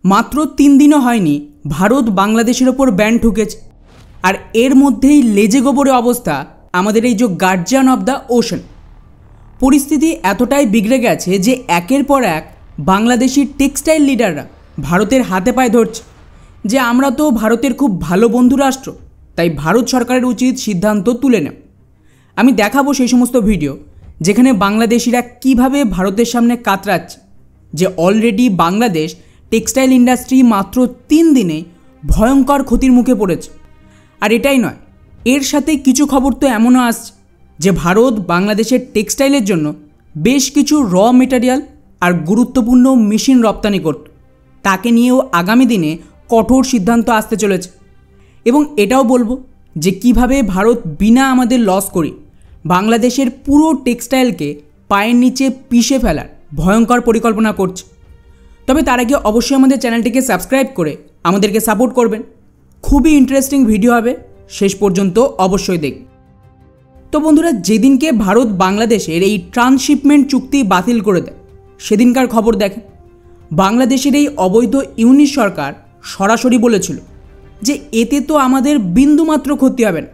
মাত্র 3 দিনও হয়নি ভারত বাংলাদেশের ওপর ব্যান ঠুকেছে। আর এর মধ্যেই লেজে গোবরে অবস্থা আমাদের এই যে গার্জিয়ান অফ দ্য ওশান। পরিস্থিতি এতটাই বিগড়ে গেছে যে একের পর এক বাংলাদেশি টেক্সটাইল লিডাররা ভারতের হাতে পায়ে ধরছে যে আমরা তো ভারতের খুব ভালো বন্ধু রাষ্ট্র, তাই ভারত সরকারের উচিত সিদ্ধান্ত তুলে নেয়। আমি দেখাবো সেই সমস্ত ভিডিও যেখানে বাংলাদেশিরা কিভাবে ভারতের সামনে কাতরাচ্ছে যে অলরেডি বাংলাদেশ টেক্সটাইল ইন্ডাস্ট্রি মাত্র 3 দিনে ভয়ঙ্কর ক্ষতির মুখে পড়েছে। আর এটাই নয়, এর সাথে কিছু খবর তো এমনও আসছে যে ভারত বাংলাদেশের টেক্সটাইলের জন্য বেশ কিছু র মেটেরিয়াল আর গুরুত্বপূর্ণ মেশিন রপ্তানি করত। তাকে নিয়েও আগামী দিনে কঠোর সিদ্ধান্ত আসতে চলেছে। এবং এটাও বলবো যে কিভাবে ভারত বিনা আমাদের লস করে বাংলাদেশের পুরো টেক্সটাইলকে পায়ের নিচে পিষে ফেলার ভয়ঙ্কর পরিকল্পনা করছে। তবে তার আগে অবশ্যই আমাদের চ্যানেলটিকে সাবস্ক্রাইব করে আমাদেরকে সাপোর্ট করবেন। খুবই ইন্টারেস্টিং ভিডিও হবে, শেষ পর্যন্ত অবশ্যই দেখবেন। তো বন্ধুরা, যেদিনকে ভারত বাংলাদেশের এই ট্রান্সশিপমেন্ট চুক্তি বাতিল করে দেয় সেদিনকার খবর দেখেন। বাংলাদেশের এই অবৈধ ইউনিট সরকার সরাসরি বলেছিল যে এতে তো আমাদের বিন্দুমাত্র ক্ষতি হবে না,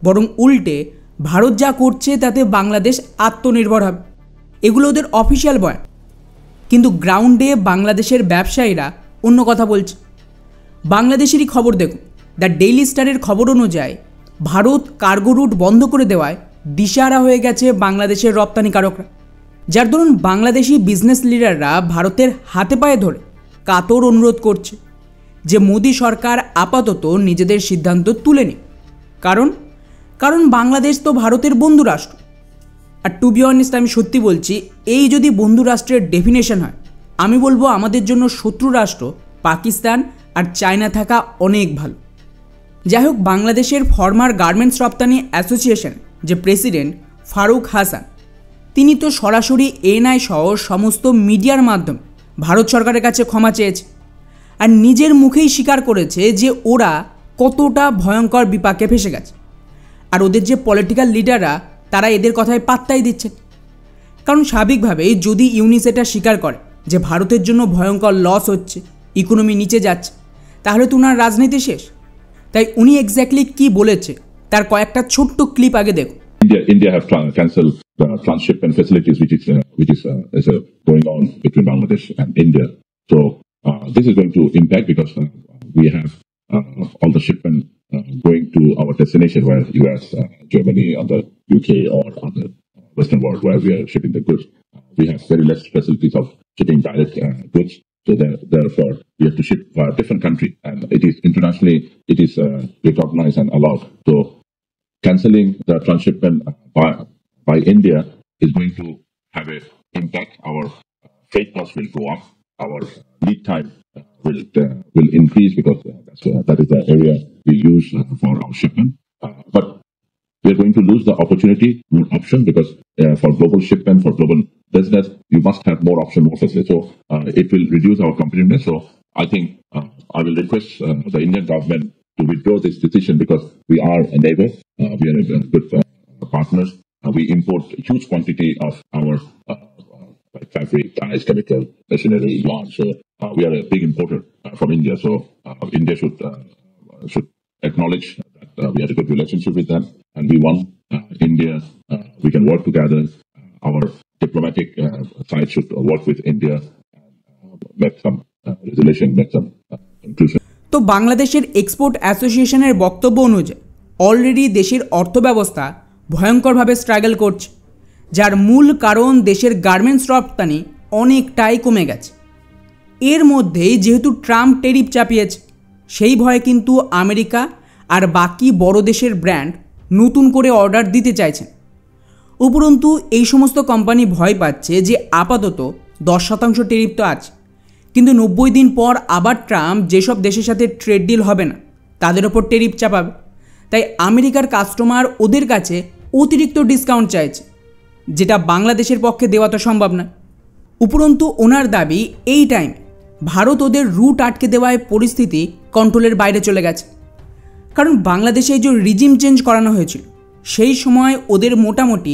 বরং উল্টে ভারত যা করছে তাতে বাংলাদেশ আত্মনির্ভর হবে। এগুলো ওদের অফিসিয়াল বয়ান। কিন্তু গ্রাউন্ডে বাংলাদেশের ব্যবসায়ীরা অন্য কথা বলছে। বাংলাদেশেরই খবর দেখুন, দ্য ডেইলি স্টারের খবর অনুযায়ী ভারত কার্গো রুট বন্ধ করে দেওয়ায় দিশাহারা হয়ে গেছে বাংলাদেশের রপ্তানিকারকরা, যার দরুন বাংলাদেশি বিজনেস লিডাররা ভারতের হাতে পায়ে ধরে কাতর অনুরোধ করছে যে মোদি সরকার আপাতত নিজেদের সিদ্ধান্ত তুলে নিক। কারণ বাংলাদেশ তো ভারতের বন্ধু রাষ্ট্র। আর টু বি অনেস্ট, আমি সত্যি বলছি, এই যদি বন্ধু রাষ্ট্রের ডেফিনেশন হয়, আমি বলবো আমাদের জন্য শত্রু রাষ্ট্র পাকিস্তান আর চায়না থাকা অনেক ভালো। যাই হোক, বাংলাদেশের ফর্মার গার্মেন্টস রপ্তানি অ্যাসোসিয়েশন যে প্রেসিডেন্ট ফারুক হাসান, তিনি তো সরাসরি এনআই সহ সমস্ত মিডিয়ার মাধ্যমে ভারত সরকারের কাছে ক্ষমা চেয়েছে আর নিজের মুখেই স্বীকার করেছে যে ওরা কতটা ভয়ঙ্কর বিপাকে ফেসে গেছে। আর ওদের যে পলিটিক্যাল লিডাররা তারা এদের কথায় পাত্তাই দিচ্ছে। কারণ স্বাভাবিকভাবেই যদি ইউনিস এটা স্বীকার করে যে ভারতের জন্য ভয়ঙ্কর লস হচ্ছে, ইকোনমি নিচে যাচ্ছে, তাহলে তো ওনার রাজনীতি শেষ। তাই উনি এক্স্যাক্টলি কি বলেছে তার কয়েকটা ছোট্ট ক্লিপ আগে দেখুন। India have cancelled the transshipment facilities which is going on between Bangladesh and India. So this is going to impact because we have all the shipment going to our destination, where US, Germany, or the UK, or other Western world where we are shipping the goods. We have very less facilities of shipping direct goods. So therefore, we have to ship for a different country, and it is internationally recognized and allowed. So cancelling the transshipment by India is going to have an impact. Our freight costs will go up. Our lead time will increase because that is the area we use for our shipment. But we are going to lose the more option, because for global shipment, for global business, you must have more option, more facility. So it will reduce our competitiveness. So I think I will request the Indian government to withdraw this decision, because we are a neighbor, we are good partners. We import a huge quantity of our like fabric, dyes, chemical, machinery, yarn. So we are a big importer from India. So India should acknowledge that we had a good relationship with them, and we want India. We can work together. Our diplomatic side should work with India and make some resolution, make some conclusion. তো বাংলাদেশের export অ্যাসোসিয়েশনের বক্তব্য অনুযায়ী already দেশের অর্থব্যবস্থা ভয়ঙ্করভাবে struggle করছে, যার মূল কারণ দেশের গার্মেন্টস রপ্তানি অনেকটাই কমে গেছে। এর মধ্যেই যেহেতু ট্রাম্প ট্যারিফ চাপিয়েছে, সেই ভয়ে কিন্তু আমেরিকা আর বাকি বড় দেশের ব্র্যান্ড নতুন করে অর্ডার দিতে চাইছেন। উপরন্তু এই সমস্ত কোম্পানি ভয় পাচ্ছে যে আপাতত 10% ট্যারিফ তো আছে, কিন্তু 90 দিন পর আবার ট্রাম্প যেসব দেশের সাথে ট্রেড ডিল হবে না তাদের ওপর ট্যারিফ চাপাবে। তাই আমেরিকার কাস্টমার ওদের কাছে অতিরিক্ত ডিসকাউন্ট চাইছে, যেটা বাংলাদেশের পক্ষে দেওয়া তো সম্ভব না। উপরন্তু ওনার দাবি এই টাইম ভারত ওদের রুট আটকে দেওয়ায় পরিস্থিতি কন্ট্রোলের বাইরে চলে গেছে। কারণ বাংলাদেশে যে রিজিম চেঞ্জ করানো হয়েছিল সেই সময় ওদের মোটামুটি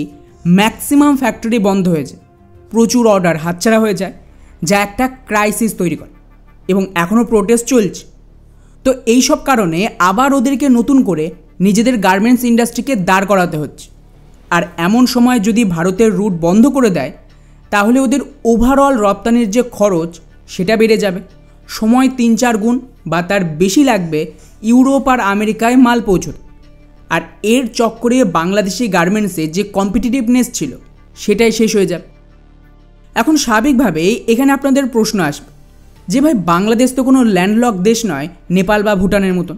ম্যাক্সিমাম ফ্যাক্টরি বন্ধ হয়ে যায়, প্রচুর অর্ডার হাতছাড়া হয়ে যায়, যা একটা ক্রাইসিস তৈরি করে। এবং এখনও প্রোটেস্ট চলছে। তো এই সব কারণে আবার ওদেরকে নতুন করে নিজেদের গার্মেন্টস ইন্ডাস্ট্রিকে দাঁড় করাতে হচ্ছে। আর এমন সময় যদি ভারতের রুট বন্ধ করে দেয় তাহলে ওদের ওভারঅল রপ্তানির যে খরচ সেটা বেড়ে যাবে, সময় 3-4 গুণ বা তার বেশি লাগবে ইউরোপ আর আমেরিকায় মাল পৌঁছতে। আর এর চক্করে বাংলাদেশি গার্মেন্টসে যে কম্পিটিটিভনেস ছিল সেটাই শেষ হয়ে যাবে। এখন স্বাভাবিকভাবেই এখানে আপনাদের প্রশ্ন আসবে যে ভাই, বাংলাদেশ তো কোনো ল্যান্ডলক দেশ নয় নেপাল বা ভুটানের মতন,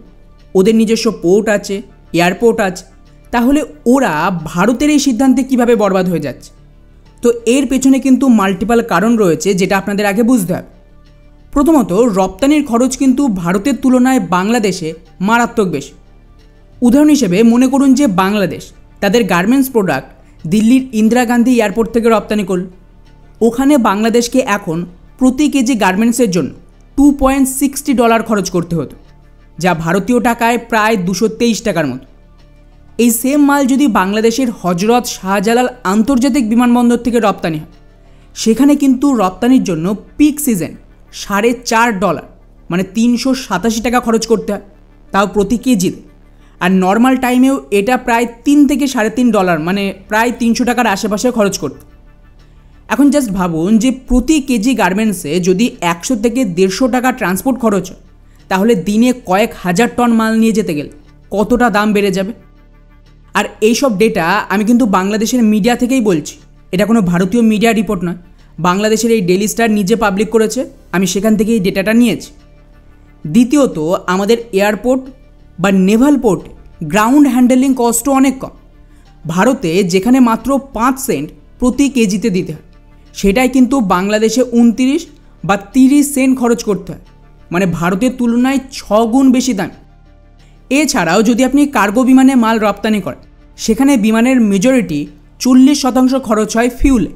ওদের নিজস্ব পোর্ট আছে, এয়ারপোর্ট আছে, তাহলে ওরা ভারতের এই সিদ্ধান্তে কিভাবে বরবাদ হয়ে যাচ্ছে? তো এর পেছনে কিন্তু মাল্টিপাল কারণ রয়েছে যেটা আপনাদের আগে বুঝতে হবে। প্রথমত, রপ্তানির খরচ কিন্তু ভারতের তুলনায় বাংলাদেশে মারাত্মক বেশি। উদাহরণ হিসেবে মনে করুন যে বাংলাদেশ তাদের গার্মেন্টস প্রোডাক্ট দিল্লির ইন্দিরা গান্ধী এয়ারপোর্ট থেকে রপ্তানি করল। ওখানে বাংলাদেশকে এখন প্রতি কেজি গার্মেন্টসের জন্য $2.60 খরচ করতে হতো, যা ভারতীয় টাকায় প্রায় 223 টাকার মতো। এই সেম মাল যদি বাংলাদেশের হজরত শাহজালাল আন্তর্জাতিক বিমানবন্দর থেকে রপ্তানি হয়, সেখানে কিন্তু রপ্তানির জন্য পিক সিজন $4.5 মানে 387 টাকা খরচ করতে হয়, তাও প্রতি কেজিতে। আর নর্মাল টাইমেও এটা প্রায় $3 থেকে $3.5 মানে প্রায় 300 টাকার আশেপাশে খরচ করতে। এখন জাস্ট ভাবুন যে প্রতি কেজি গার্মেন্টসে যদি 100 থেকে 150 টাকা ট্রান্সপোর্ট খরচ হয়, তাহলে দিনে কয়েক হাজার টন মাল নিয়ে যেতে গেলে কতটা দাম বেড়ে যাবে। আর এইসব ডেটা আমি কিন্তু বাংলাদেশের মিডিয়া থেকেই বলছি, এটা কোনো ভারতীয় মিডিয়া রিপোর্ট নয়। বাংলাদেশের এই ডেইলি স্টার নিজে পাবলিক করেছে, আমি সেখান থেকে এই ডেটাটা নিয়েছি। দ্বিতীয়ত, আমাদের এয়ারপোর্ট বা নেভাল পোর্টে গ্রাউন্ড হ্যান্ডেলিং কস্টও অনেক কম। ভারতে যেখানে মাত্র 5 সেন্ট প্রতি কেজিতে দিতে হয়, সেটাই কিন্তু বাংলাদেশে 29 বা 30 সেন্ট খরচ করতে হয়, মানে ভারতের তুলনায় 6 গুণ বেশি দাম। এছাড়াও যদি আপনি কার্গো বিমানে মাল রপ্তানি করেন, সেখানে বিমানের মেজরিটি 40% খরচ হয় ফিউলে।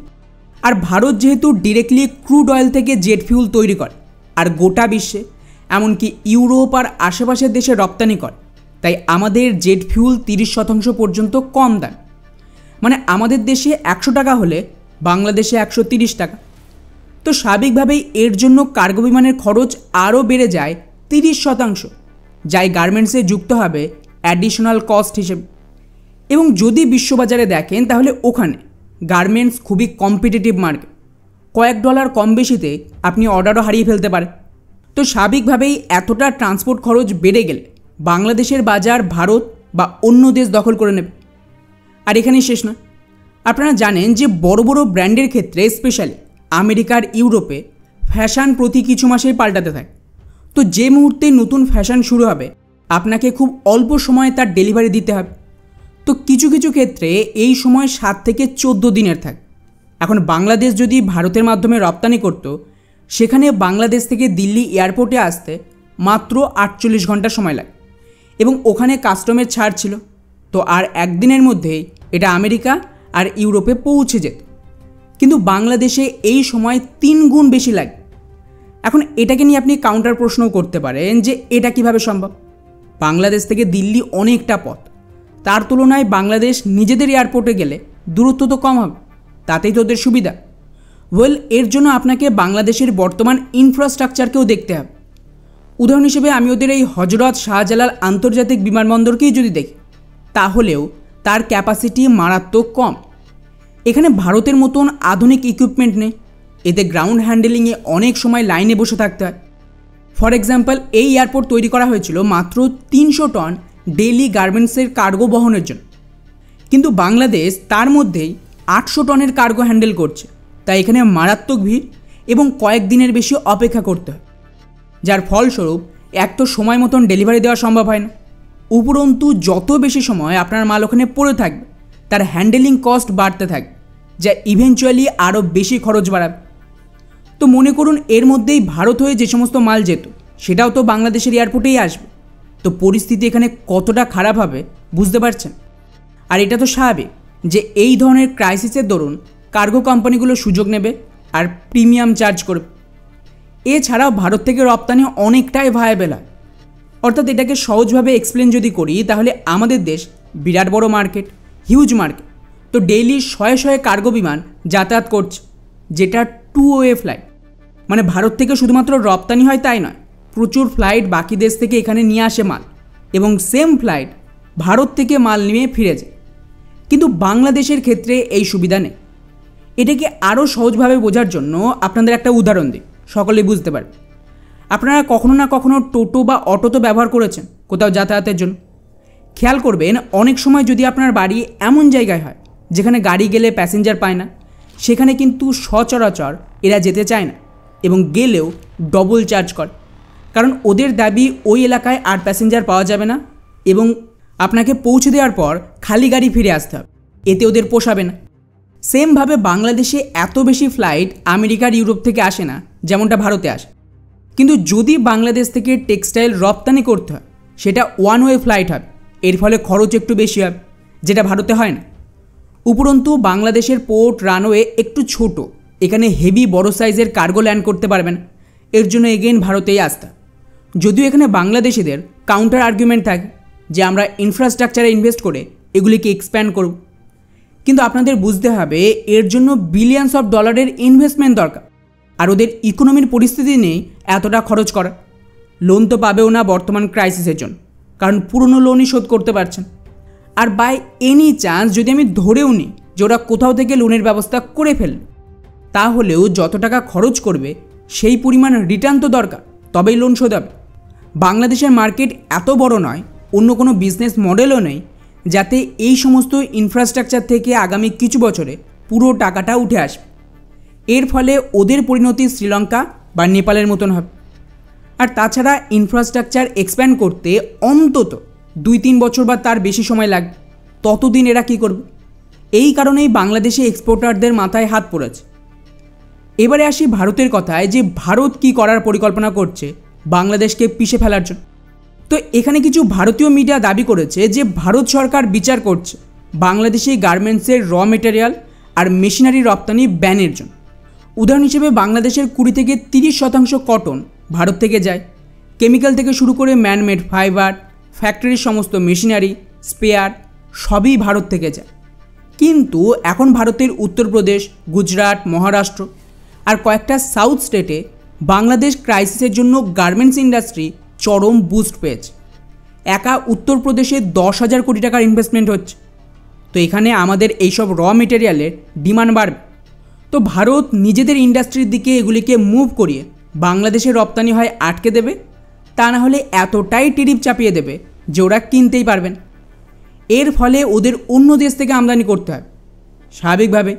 আর ভারত যেহেতু ডিরেক্টলি ক্রুড অয়েল থেকে জেট ফিউল তৈরি করে আর গোটা বিশ্বে এমনকি ইউরোপ আর আশেপাশের দেশে রপ্তানি করে, তাই আমাদের জেট ফিউল 30% পর্যন্ত কম দাম। মানে আমাদের দেশে 100 টাকা হলে বাংলাদেশে 130 টাকা। তো স্বাভাবিকভাবেই এর জন্য কার্গো বিমানের খরচ আরও বেড়ে যায় 30%, যাই গার্মেন্টসে যুক্ত হবে অ্যাডিশনাল কস্ট হিসেবে। এবং যদি বিশ্ববাজারে দেখেন তাহলে ওখানে গার্মেন্টস খুবই কম্পিটিটিভ মার্কেট, কয়েক ডলার কম বেশিতে আপনি অর্ডারও হারিয়ে ফেলতে পারেন। তো স্বাভাবিকভাবেই এতটা ট্রান্সপোর্ট খরচ বেড়ে গেলে বাংলাদেশের বাজার ভারত বা অন্য দেশ দখল করে নেবে। আর এখানেই শেষ নয়, আপনারা জানেন যে বড় বড় ব্র্যান্ডের ক্ষেত্রে স্পেশালি আমেরিকার ইউরোপে ফ্যাশন প্রতি কিছু মাসেই পাল্টাতে থাকে। তো যে মুহূর্তে নতুন ফ্যাশন শুরু হবে, আপনাকে খুব অল্প সময়ে তার ডেলিভারি দিতে হবে। তো কিছু কিছু ক্ষেত্রে এই সময় 7 থেকে 14 দিনের থাকে। এখন বাংলাদেশ যদি ভারতের মাধ্যমে রপ্তানি করত, সেখানে বাংলাদেশ থেকে দিল্লি এয়ারপোর্টে আসতে মাত্র 48 ঘন্টা সময় লাগে এবং ওখানে কাস্টমের ছাড় ছিল। তো আর একদিনের মধ্যেই এটা আমেরিকা আর ইউরোপে পৌঁছে যেত, কিন্তু বাংলাদেশে এই সময় 3 গুণ বেশি লাগে। এখন এটাকে নিয়ে আপনি কাউন্টার প্রশ্নও করতে পারেন যে এটা কিভাবে সম্ভব। বাংলাদেশ থেকে দিল্লি অনেকটা পথ, তার তুলনায় বাংলাদেশ নিজেদের এয়ারপোর্টে গেলে দূরত্ব তো কম হবে, তাতেই তো ওদের সুবিধা। ওয়েল, এর জন্য আপনাকে বাংলাদেশের বর্তমান ইনফ্রাস্ট্রাকচারকেও দেখতে হবে। উদাহরণ হিসেবে আমি ওদের এই হজরত শাহজালাল আন্তর্জাতিক বিমানবন্দরকেই যদি দেখি, তাহলেও তার ক্যাপাসিটি মারাত্মক কম। এখানে ভারতের মতন আধুনিক ইকুইপমেন্ট নেই, এতে গ্রাউন্ড হ্যান্ডেলিংয়ে অনেক সময় লাইনে বসে থাকতে হয়। ফর এক্সাম্পল, এই এয়ারপোর্ট তৈরি করা হয়েছিল মাত্র 300 টন ডেইলি গার্মেন্টসের কার্গো বহনের জন্য, কিন্তু বাংলাদেশ তার মধ্যেই 800 টনের কার্গো হ্যান্ডেল করছে। তাই এখানে মারাত্মক ভিড় এবং কয়েকদিনের বেশি অপেক্ষা করতে হয়, যার ফলস্বরূপ এক তো সময় মতন ডেলিভারি দেওয়া সম্ভব হয় না, উপরন্তু যত বেশি সময় আপনার মাল ওখানে পড়ে থাকবে তার হ্যান্ডেলিং কস্ট বাড়তে থাকবে, যা ইভেনচুয়ালি আরও বেশি খরচ বাড়াবে। তো মনে করুন এর মধ্যেই ভারত হয়ে যে সমস্ত মাল যেত সেটাও তো বাংলাদেশের এয়ারপোর্টেই আসবে। তো পরিস্থিতি এখানে কতটা খারাপ হবে বুঝতে পারছেন। আর এটা তো স্বাভাবিক যে এই ধরনের ক্রাইসিসের দরুন কার্গো কোম্পানিগুলো সুযোগ নেবে আর প্রিমিয়াম চার্জ করবে। এছাড়াও ভারত থেকে রপ্তানি অনেকটাই ভায়াবেল হয়। অর্থাৎ এটাকে সহজভাবে এক্সপ্লেন যদি করি তাহলে আমাদের দেশ বিরাট বড় মার্কেট, হিউজ মার্কেট। তো ডেইলি শয়ে শয়ে কার্গো বিমান যাতায়াত করছে, যেটা 2 ওয়ে ফ্লাইট। মানে ভারত থেকে শুধুমাত্র রপ্তানি হয় তাই নয়, প্রচুর ফ্লাইট বাকি দেশ থেকে এখানে নিয়ে আসে মাল, এবং সেম ফ্লাইট ভারত থেকে মাল নিয়ে ফিরে যায়। কিন্তু বাংলাদেশের ক্ষেত্রে এই সুবিধা নেই। এটাকে আরও সহজভাবে বোঝার জন্য আপনাদের একটা উদাহরণ দিই, সকলেই বুঝতে পারবে। আপনারা কখনো না কখনো টোটো বা অটো তো ব্যবহার করেছেন কোথাও যাতায়াতের জন্য। খেয়াল করবেন, অনেক সময় যদি আপনার বাড়ি এমন জায়গায় হয় যেখানে গাড়ি গেলে প্যাসেঞ্জার পায় না, সেখানে কিন্তু সচরাচর এরা যেতে চায় না এবং গেলেও ডবল চার্জ করে, কারণ ওদের দাবি ওই এলাকায় আর প্যাসেঞ্জার পাওয়া যাবে না এবং আপনাকে পৌঁছে দেওয়ার পর খালি গাড়ি ফিরে আসতে হবে, এতে ওদের পোষাবে না। সেমভাবে বাংলাদেশে এত বেশি ফ্লাইট আমেরিকার ইউরোপ থেকে আসে না যেমনটা ভারতে আসে। কিন্তু যদি বাংলাদেশ থেকে টেক্সটাইল রপ্তানি করতে হয়, সেটা ওয়ান ওয়ে ফ্লাইট হবে, এর ফলে খরচ একটু বেশি হবে, যেটা ভারতে হয় না। উপরন্তু বাংলাদেশের পোর্ট রানওয়ে একটু ছোট, এখানে হেভি বড় সাইজের কার্গো ল্যান্ড করতে পারবেন, এর জন্য এগেইন ভারতেই আসতে। যদিও এখানে বাংলাদেশিদের কাউন্টার আর্গুমেন্ট থাকে যে আমরা ইনফ্রাস্ট্রাকচারে ইনভেস্ট করে এগুলিকে এক্সপ্যান্ড করব, কিন্তু আপনাদের বুঝতে হবে এর জন্য বিলিয়ন্স অফ ডলারের ইনভেস্টমেন্ট দরকার, আর ওদের ইকোনমির পরিস্থিতি নেই এতটা খরচ করা। লোন তো পাবেও না বর্তমান ক্রাইসিসের জন্য, কারণ পুরনো লোনই শোধ করতে পারছেন। আর বাই এনি চান্স যদি আমি ধরেও নিই যে ওরা কোথাও থেকে লোনের ব্যবস্থা করে ফেলল, তাহলেও যত টাকা খরচ করবে সেই পরিমাণ রিটার্ন তো দরকার, তবেই লোন শোধ হবে। বাংলাদেশের মার্কেট এত বড় নয়, অন্য কোনো বিজনেস মডেলও নেই যাতে এই সমস্ত ইনফ্রাস্ট্রাকচার থেকে আগামী কিছু বছরে পুরো টাকাটা উঠে আসবে। এর ফলে ওদের পরিণতি শ্রীলঙ্কা বা নেপালের মতন হবে। আর তাছাড়া ইনফ্রাস্ট্রাকচার এক্সপ্যান্ড করতে অন্তত 2-3 বছর বা তার বেশি সময় লাগবে, ততদিন এরা কী করবে? এই কারণেই বাংলাদেশি এক্সপোর্টারদের মাথায় হাত পড়েছে। এবারে আসি ভারতের কথায়, যে ভারত কী করার পরিকল্পনা করছে বাংলাদেশকে পিষে ফেলার জন্য। তো এখানে কিছু ভারতীয় মিডিয়া দাবি করেছে যে ভারত সরকার বিচার করছে বাংলাদেশি গার্মেন্টসের র মেটেরিয়াল আর মেশিনারি রপ্তানি ব্যানের জন্য। উদাহরণ হিসেবে বাংলাদেশের 20-30% কটন ভারত থেকে যায়। কেমিক্যাল থেকে শুরু করে ম্যানমেড ফাইবার, ফ্যাক্টরির সমস্ত মেশিনারি, স্পেয়ার সবই ভারত থেকে যায়। কিন্তু এখন ভারতের উত্তরপ্রদেশ, গুজরাট, মহারাষ্ট্র আর কয়েকটা সাউথ স্টেটে বাংলাদেশ ক্রাইসিসের জন্য গার্মেন্টস ইন্ডাস্ট্রি চরম বুস্ট পেয়েছে। একা উত্তরপ্রদেশে 10,000 কোটি টাকার ইনভেস্টমেন্ট হচ্ছে। তো এখানে আমাদের এইসব র মেটেরিয়ালের ডিমান্ড বাড়বে। তো ভারত নিজেদের ইন্ডাস্ট্রির দিকে এগুলিকে মুভ করিয়ে বাংলাদেশের রপ্তানি হয় আটকে দেবে, তা না হলে এতটাই টিরিপ চাপিয়ে দেবে যে ওরা কিনতেই পারবেন। এর ফলে ওদের অন্য দেশ থেকে আমদানি করতে হবে। স্বাভাবিকভাবে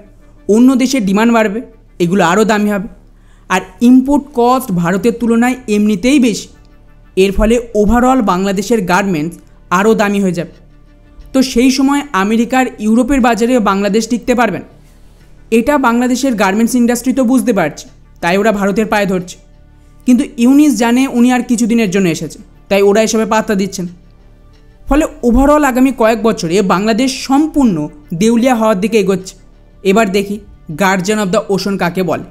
অন্য দেশের ডিমান্ড বাড়বে, এগুলো আরও দামি হবে, আর ইম্পোর্ট কস্ট ভারতের তুলনায় এমনিতেই বেশি। এর ফলে ওভারঅল বাংলাদেশের গার্মেন্টস আরও দামি হয়ে যাবে। তো সেই সময় আমেরিকার, ইউরোপের বাজারে বাংলাদেশ টিকতে পারবেন। এটা বাংলাদেশের গার্মেন্টস ইন্ডাস্ট্রি তো বুঝতে পারছে, তাই ওরা ভারতের পায়ে ধরছে। কিন্তু ইউনিস জানে উনি আর কিছুদিনের জন্য এসেছে, তাই ওরা এসবে পাত্তা দিচ্ছেন। ফলে ওভারঅল আগামী কয়েক বছরে বাংলাদেশ সম্পূর্ণ দেউলিয়া হওয়ার দিকে এগোচ্ছে। এবার দেখি গার্জিয়ান অব দ্য ওশন কাকে বলে।